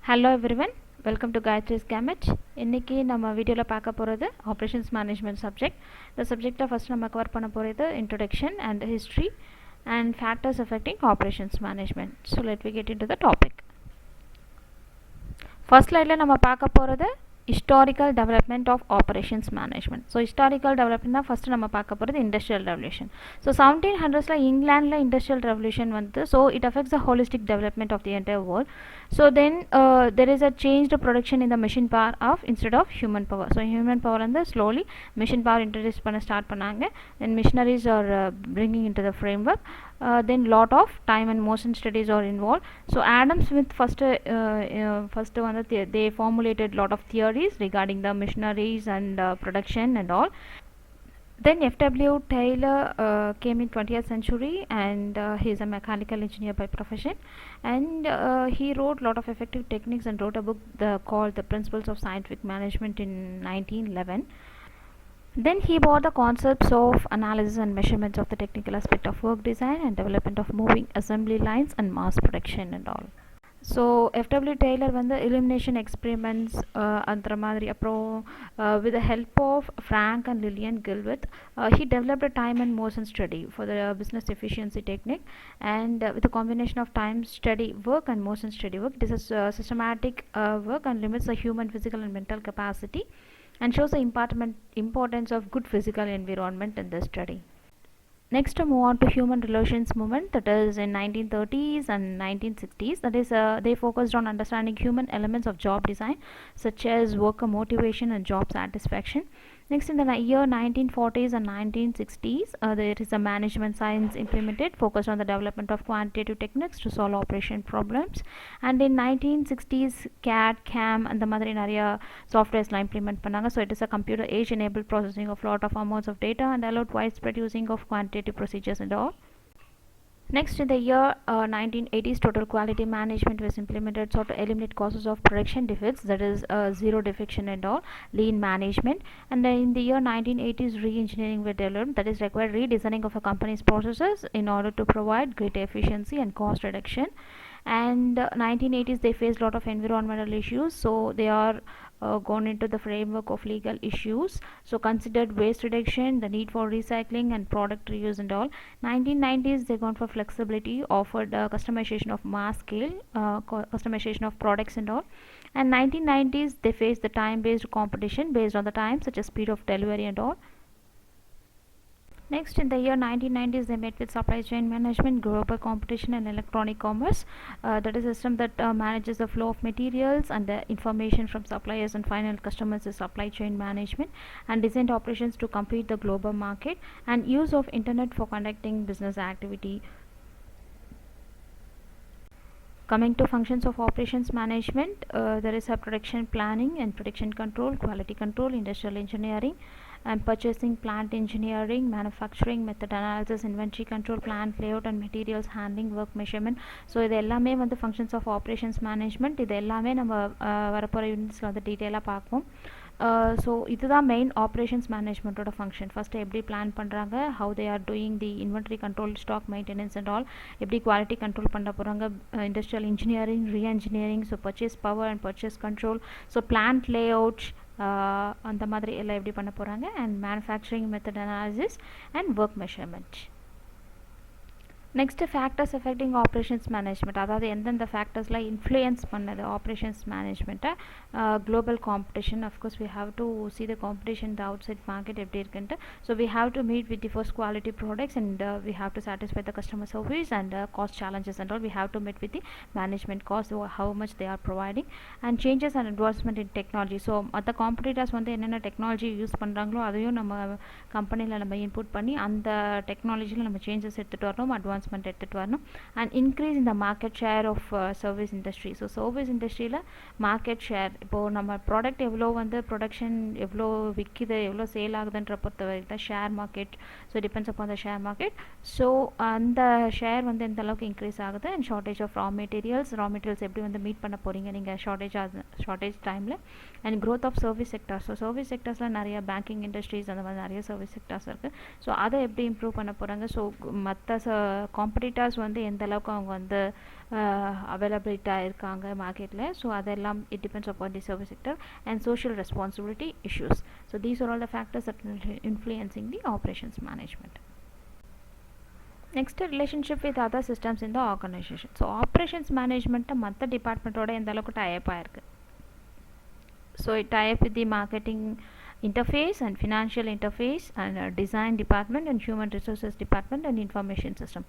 Hello everyone, welcome to Gayatri's Gamut. இன்னைக்கு நம்ம வீடியோல பார்க்க போறது operations management subject. The subject first நம்ம கவர் பண்ண போறது introduction and history and factors affecting operations management. So let me get into the topic. First slide la நம்ம பார்க்க போறது historical development of operations management. So historical development na first நம்ம பார்க்க போறது industrial revolution. So 1700s la England la industrial revolution வந்து so it affects the holistic development of the entire world. So then there is a changed production in the machine power of instead of human power. So human power வந்து slowly machine power introduce பண்ண start பண்ணாங்க. Then machineries are bringing into the framework. Then lot of time and motion studies are involved. So Adam Smith first one they formulated lot of theories regarding the machineries and production and all. Then F.W. Taylor came in 20th century and he is a mechanical engineer by profession, and he wrote lot of effective techniques and wrote a book called The Principles of Scientific Management in 1911. Then he brought the concepts of analysis and measurements of the technical aspect of work design and development of moving assembly lines and mass production and all. So F.W. Taylor வந்து elimination experiments அந்த மாதிரி அப்புறம் with the help of Frank and Lillian Gilbert he developed a time and motion study for the business efficiency technique, and with a combination of time study work and motion study work, this is systematic work and limits the human physical and mental capacity and shows the importance of good physical environment in this study. Next to move on to human relations movement, that is in 1930s and 1960s, that is they focused on understanding human elements of job design such as worker motivation and job satisfaction. Next, in the year 1940s and 1960s, there is a management science implemented focused on the development of quantitative techniques to solve operation problems. And in 1960s, CAD, CAM and the மாதிரி நிறைய softwares la implement பண்ணாங்க. So it is a computer age enabled processing of lot of amounts of data and allowed widespread using of quantitative procedures and all. Next, in the year 1980s, total quality management was implemented so to eliminate causes of production defects, that is zero defection and all, lean management. And then in the year 1980s, re-engineering was developed, that is required redesigning of a company's processes in order to provide greater efficiency and cost reduction. And 1980s they faced a lot of environmental issues, so they are gone into the framework of legal issues, so considered waste reduction, the need for recycling and product reuse and all. 1990s they gone for flexibility, offered customization of mass scale, customization of products and all. And 1990s they faced the time based competition based on the time such as speed of delivery and all. Next, in the year 1990s, they met with supply chain management, global competition and electronic commerce. That is a system that manages the flow of materials and the information from suppliers and final customers is supply chain management, and designed operations to compete the global market, and use of internet for conducting business activity. Coming to functions of operations management, there is a production planning and production control, quality control, industrial engineering, and purchasing, plant engineering, manufacturing, method analysis, inventory control, plant layout and materials handling, work measurement. So இது எல்லாமே வந்து functions of operations management. இது எல்லாமே நம்ம வரப்போற யூனிட்ஸ்ல வந்து டீட்டெயிலாக பார்ப்போம். ஸோ இதுதான் மெயின் ஆப்ரேஷன்ஸ் மேனேஜ்மெண்ட்டோட ஃபங்க்ஷன். ஃபஸ்ட்டு எப்படி பிளான் பண்ணுறாங்க, how they are doing the inventory control, stock maintenance and all, எப்படி குவாலிட்டி கண்ட்ரோல் பண்ண போகிறாங்க, industrial engineering, reengineering, so purchase power and purchase control, so plant layout அந்த மாதிரி எல்லாம் எப்படி பண்ண போகிறாங்க, and manufacturing method analysis and work measurement. Next factors affecting operations management, அதாவது எந்தெந்த ஃபேக்டர்ஸ்லாம் இன்ஃப்ளூயன்ஸ் பண்ணது ஆப்ரேஷன்ஸ் மேனேஜ்மெண்ட்டை. Global competition, of course we have to see the competition the outside market எப்படி இருக்குன்ட்டு. So we have to meet with the first quality products and we have to satisfy the customer service and cost challenges and all. We have to meet with the management cost, how much they are providing, and changes and advancement in technology. So மற்ற competitors வந்து என்னென்ன technology use பண்ணுறாங்களோ அதையும் நம்ம கம்பெனியில் நம்ம input பண்ணி அந்த டெக்னாலஜியில் நம்ம சேஞ்சஸ் எடுத்துகிட்டு வரணும், அட்வான்ஸ்மெண்ட் எடுத்துகிட்டு வரணும். அண்ட் இன்க்ரீஸ் இந்த market share of service industry. So service இண்டஸ்ட்ரியில் மார்க்கெட் ஷேர், இப்போது நம்ம ப்ராடக்ட் எவ்வளோ வந்து ப்ரொடக்ஷன் எவ்வளோ விற்கிது, எவ்வளோ சேல் ஆகுதுன்ற பொறுத்த வரைக்கும் தான் share market. So depends upon the share market. So அந்த ஷேர் வந்து எந்த அளவுக்கு இன்க்ரீஸ் ஆகுது, and shortage of raw materials எப்படி வந்து மீட் பண்ண போகிறீங்க நீங்கள் ஷார்ட்டேஜ் டைமில். And growth of service sectors. So service செக்டர்ஸில் நிறைய பேங்கிங் இண்டஸ்ட்ரீஸ் அந்த மாதிரி நிறைய சர்வீஸ் செக்டர்ஸ் இருக்குது. ஸோ அதை எப்படி இம்ப்ரூவ் பண்ண போகிறாங்க. ஸோ மற்ற காம்படிட்டர்ஸ் வந்து எந்த அளவுக்கு அவங்க வந்து அவைலபிலிட்டாக இருக்காங்க மார்க்கெட்டில். ஸோ அதெல்லாம் it depends upon the service sector and social responsibility issues. So these are all the factors that influencing the operations management. Next relationship with other systems in the organisation. So operations மேனேஜ்மெண்ட்டை மற்ற டிபார்ட்மெண்ட்டோட எந்த அளவுக்கு tied ஆயிருக்கு. So it tied with the marketing interface and financial interface and design department and human resources department and information system.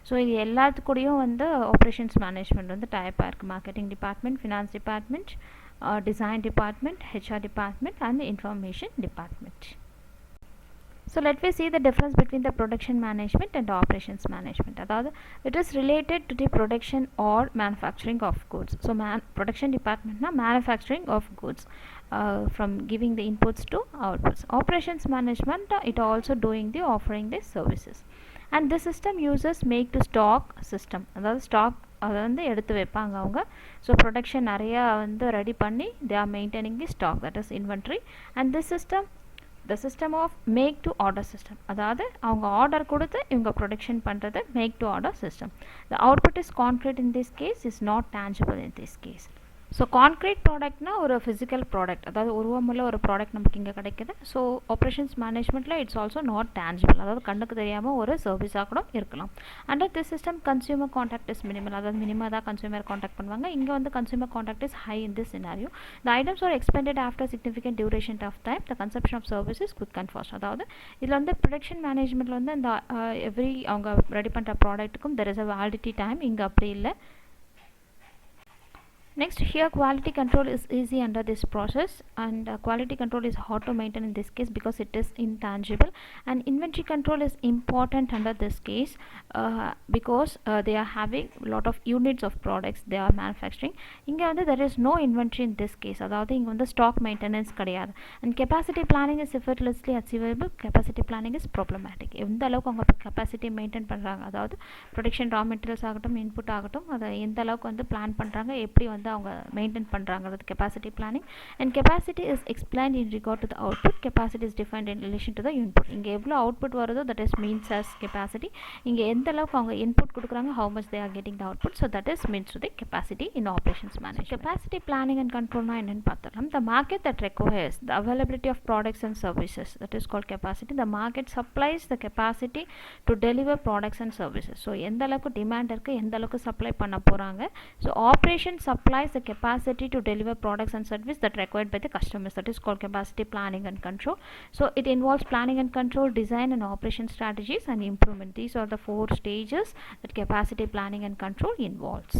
So இது எல்லாத்துக்கூடையும் வந்து operations management வந்து type ஆயிருக்கு. Marketing department, finance department, design department, HR department and information department. So let me see the difference between the production management and the operations management. அதாவது it is related to the production or manufacturing of goods. So production department na manufacturing of goods from giving the inputs to outputs. Operations management it also doing the offering the services. And this system uses make to stock system. அதாவது stock அதை வந்து எடுத்து வைப்பாங்க அவங்க. So production நிறையா வந்து ready பண்ணி they are maintaining the stock, that is inventory. And this system the system of make to order system. அதாவது அவங்க ஆர்டர் கொடுத்து இவங்க ப்ரொடக்ஷன் பண்ணுறது make to order system. The output is concrete in this case, is not tangible in this case. So concrete ப்ராடக்ட்னா ஒரு physical product, அதாவது உருவமுள்ள ஒரு product நமக்கு இங்கே கிடைக்குது. ஸோ ஆப்ரேஷன்ஸ் மேனேஜ்மெண்ட்டில் இட்ஸ் ஆல்சோ நாட் டேஞ்சிபிள், அதாவது கண்ணுக்கு தெரியாமல் ஒரு சர்வீஸாக கூட இருக்கலாம். Under this system consumer contact is minimal, அதாவது மினிமம் தான் கன்சியூமர் கான்டாக்ட் பண்ணுவாங்க. இங்கே வந்து consumer contact is high in this scenario. The items are expended after significant duration of time. The consumption of service is quick and fast. அதாவது இதில் வந்து production மேனேஜ்மெண்ட்டில் வந்து இந்த எவ்ரி அவங்க ரெடி பண்ணுற ப்ராடக்ட்டுக்கும் there is a validity time. இங்கே அப்படி இல்லை. Next, here quality control is easy under this process, and quality control is hard to maintain in this case because it is intangible. And inventory control is important under this case because they are having a lot of units of products they are manufacturing. இங்கே வந்து there is no inventory in this case, அதாவது இங்கே வந்து stock maintenance கிடையாது. And capacity planning is effortlessly achievable. Capacity planning is problematic. எந்த அளவுக்கு அவங்க capacity maintain பண்ணுறாங்க, அதாவது ப்ரொடக்ஷன் ரா மெட்டீரியல்ஸ் ஆகட்டும், இன்புட் ஆகட்டும், அதை எந்த அளவுக்கு வந்து பிளான் பண்ணுறாங்க, எப்படி வந்து அவங்க மெயின்டைன் பண்ணுறாங்கிறது capacity planning. And capacity is explained in regard to the output. Capacity is defined in relation to the input. இங்கே எவ்வளோ அவுட்புட் வருதோ that is means as capacity. இங்கே எந்த அளவுக்கு அவங்க இன்புட் கொடுக்குறாங்க, how much they are getting the output, so that is means to the capacity in operations manage. Capacity planning அண்ட் கண்ட்ரோல்னா என்னென்னு பார்த்துக்கலாம். The market that requires the availability of products and services, that is called capacity. The market supplies the capacity to deliver products and services. So எந்த அளவுக்கு demand இருக்குது, எந்த அளவுக்கு supply பண்ண போகிறாங்க. So operation supplies the capacity to deliver products and service that required by the customers, that is called capacity planning and control. So it involves planning and control, design and operation strategies and improvement. These are the 4 stages that capacity planning and control involves.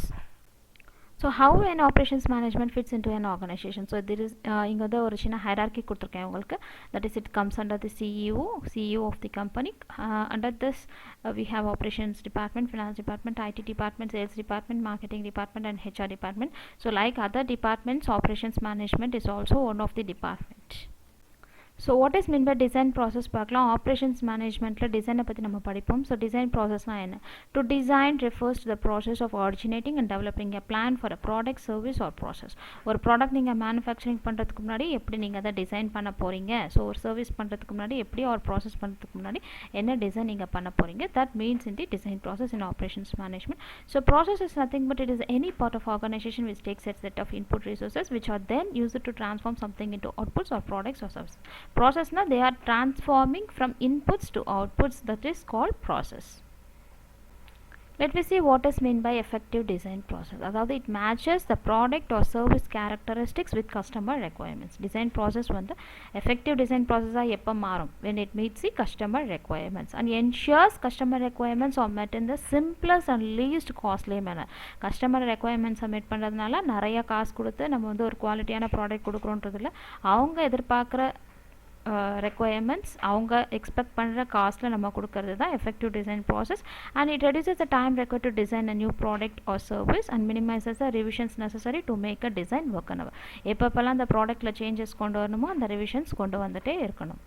So how an operations management fits into an organization. So there is இங்க வந்து ஒரு சின்ன hierarchy கொடுத்திருக்கேன் உங்களுக்கு. That is, it comes under the CEO of the company. Under this we have operations department, finance department, IT department, sales department, marketing department and HR department. So like other departments, operations management is also one of the department. So what is mean by design process பார்க்கலாம். Operations மேனேஜ்மெண்ட்டில் டிசைனை பற்றி நம்ம படிப்போம். So design ப்ராசஸ்னால் என்ன? To design refers to the process of originating and developing a plan for a product, service or process. ஒரு product நீங்கள் மேனுஃபேக்சரிங் பண்ணுறதுக்கு முன்னாடி எப்படி நீங்கள் அதை டிசைன் பண்ண போகிறீங்க, ஸோ ஒரு சர்வீஸ் பண்ணுறதுக்கு முன்னாடி எப்படி ஒரு ப்ராசஸ் பண்ணுறதுக்கு முன்னாடி என்ன டிசைன் நீங்கள் பண்ண போகிறீங்க, that means in the design process in operations management. So process is nothing but it is any part of organisation which takes a set of input resources which are then used to transform something into outputs or products or services. Process na they are transforming from inputs to outputs, that is called process. Let me see what is meant by effective design process. அதாவது it matches the product or service characteristics with customer requirements. Design process வந்து effective design process எப்போ மாறும்? When it meets the customer requirements and ensures customer requirements are met in the simplest and least costly manner. customer requirements meet பண்ணுறதுனால நிறைய காசு கொடுத்து நம்ம வந்து ஒரு குவாலிட்டியான ப்ராடக்ட் கொடுக்குறோன்றதில்ல, அவங்க எதிர்பார்க்குற requirements அவங்க எக்ஸ்பெக்ட் பண்ணுற காஸ்ட்டில் நம்ம கொடுக்கறது தான் effective design process, and it reduces the time required to design a new product or service and minimizes the revisions necessary to make a design work. எப்பப்பெல்லாம் அந்த ப்ராடக்ட்டில் சேஞ்சஸ் கொண்டு வரணுமோ அந்த ரிவிஷன்ஸ் கொண்டு வந்துட்டே இருக்கணும்.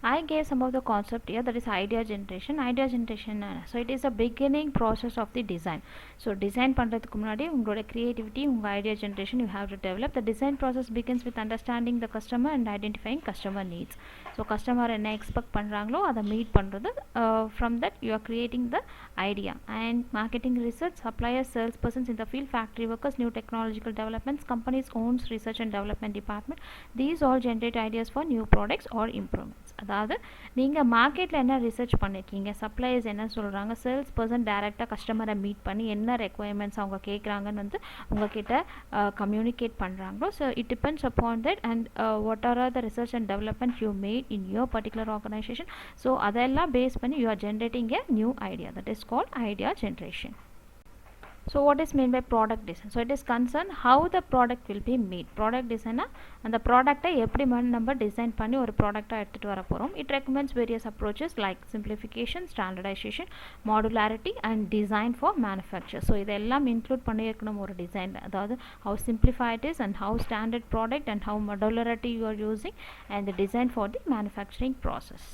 I gave some of the concept here, that is idea generation. Idea generation, so it is a beginning process of the design. So design பண்றதுக்கு முன்னாடி உங்களோட creativity, உங்க idea generation you have to develop. The design process begins with understanding the customer and identifying customer needs. So customer என்ன expect பண்றாங்களோ அதை meet பண்றது. From that you are creating the idea. And marketing research, suppliers, salespersons in the field, factory workers, new technological developments, companies owns research and development department. These all generate ideas for new products or improvements. அதாவது நீங்கள் மார்க்கெட்டில் என்ன research பண்ணியிருக்கீங்க, suppliers என்ன சொல்கிறாங்க, sales person டைரெக்டாக கஸ்டமரை meet பண்ணி என்ன ரெக்குவயர்மெண்ட்ஸ் அவங்க கேட்குறாங்கன்னு வந்து உங்ககிட்ட கம்யூனிகேட் பண்ணுறாங்களோ. So it depends upon that and what are the research and development you made in your particular organisation. So அதெல்லாம் பேஸ் பண்ணி you are generating a new idea, that is called idea generation. So what is meant by product design? So it is concerned how the product will be made. Product design and the product எப்படி நம்ம design பண்ணி ஒரு ப்ராடக்டாக எடுத்துகிட்டு வர போகிறோம். It recommends various approaches like simplification, standardization, modularity and design for manufacture. So இதெல்லாம் include பண்ணியிருக்கணும் ஒரு டிசைன். அதாவது how simplified it is and how standard product and how modularity you are using and the design for the manufacturing process.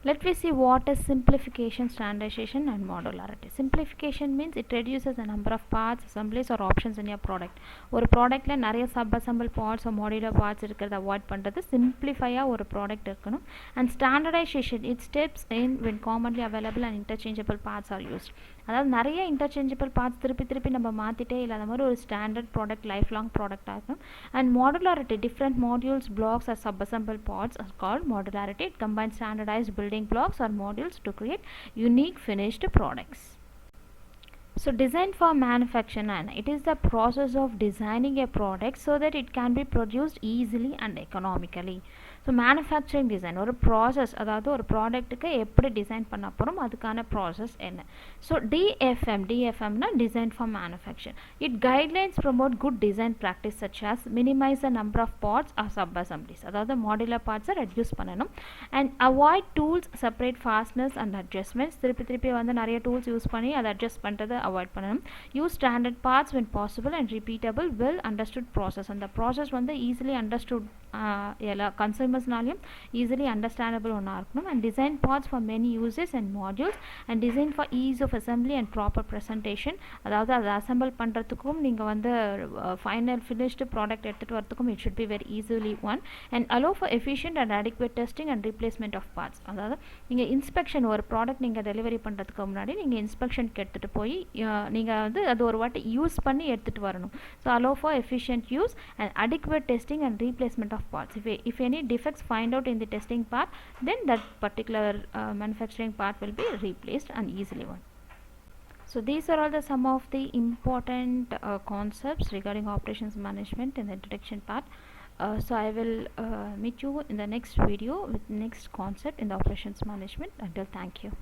Let me see what is simplification, standardization and modularity. Simplification means it reduces the number of parts, assemblies or options in your product. ஒரு ப்ராடக்ட்டில் நிறைய sub assemble parts modular parts இருக்கிறத avoid பண்ணுறது, சிம்பிளிஃபையாக ஒரு product இருக்கணும். And standardisation, it steps in when commonly available and interchangeable parts are used. அதாவது நிறைய interchangeable parts திருப்பி நம்ம மாற்றிட்டே இல்லாத மாதிரி ஒரு ஸ்டாண்டர்ட் ப்ராடக்ட், லைஃப் லாங் ப்ராடக்டாக இருக்கும். And modularity, different modules, blocks or sub assemble parts or called modularity. It combines standardised building blocks or modules to create unique finished products. So design for manufacture, and it is the process of designing a product so that it can be produced easily and economically. So manufacturing design ஒரு process, அதாவது ஒரு ப்ராடக்ட்டுக்கு எப்படி design பண்ண போகிறோம் அதுக்கான process என்ன. So டிஎஃப்எம்னா design for manufacture. It guidelines promote good design practice such as minimise the number of parts or sub assemblies, அதாவது மாடுலர் பார்ட்ஸை ரெடியூஸ் பண்ணணும். And avoid tools, separate fastness and adjustments, திருப்பி வந்து நிறைய டூல்ஸ் யூஸ் பண்ணி அதை adjust பண்ணுறதை avoid பண்ணணும். Use standard parts when possible and repeatable, well understood process. அந்த ப்ராசஸ் வந்து ஈஸிலி அண்டர்ஸ்டுட், எல்லா கன்சூமர்ஸ்னாலையும் ஈஸிலி அண்டர்ஸ்டாண்டபிள் ஒன்றா இருக்கணும். And design parts for many uses and modules and design for ease of assembly and proper presentation. அதாவது அதை assemble பண்ணுறதுக்கும் நீங்கள் வந்து ஃபைனல் ஃபினிஷ்டு ப்ராடக்ட் எடுத்துகிட்டு வரதுக்கும் it should be very easily one. And allow for efficient and adequate testing and replacement of parts. அதாவது நீங்கள் inspection, ஒரு ப்ராடக்ட் நீங்கள் டெலிவரி பண்ணுறதுக்கு முன்னாடி நீங்கள் இன்ஸ்பெக்ஷனுக்கு எடுத்துகிட்டு போய் நீங்கள் வந்து அது ஒரு வாட்டி யூஸ் பண்ணி எடுத்துகிட்டு வரணும். So allow for efficient use and adequate testing and replacement of parts. If any defects find out in the testing part, then that particular manufacturing part will be replaced and easily one. So these are all the some of the important concepts regarding operations management in the introduction part. So I will meet you in the next video with next concept in the operations management. Until thank you.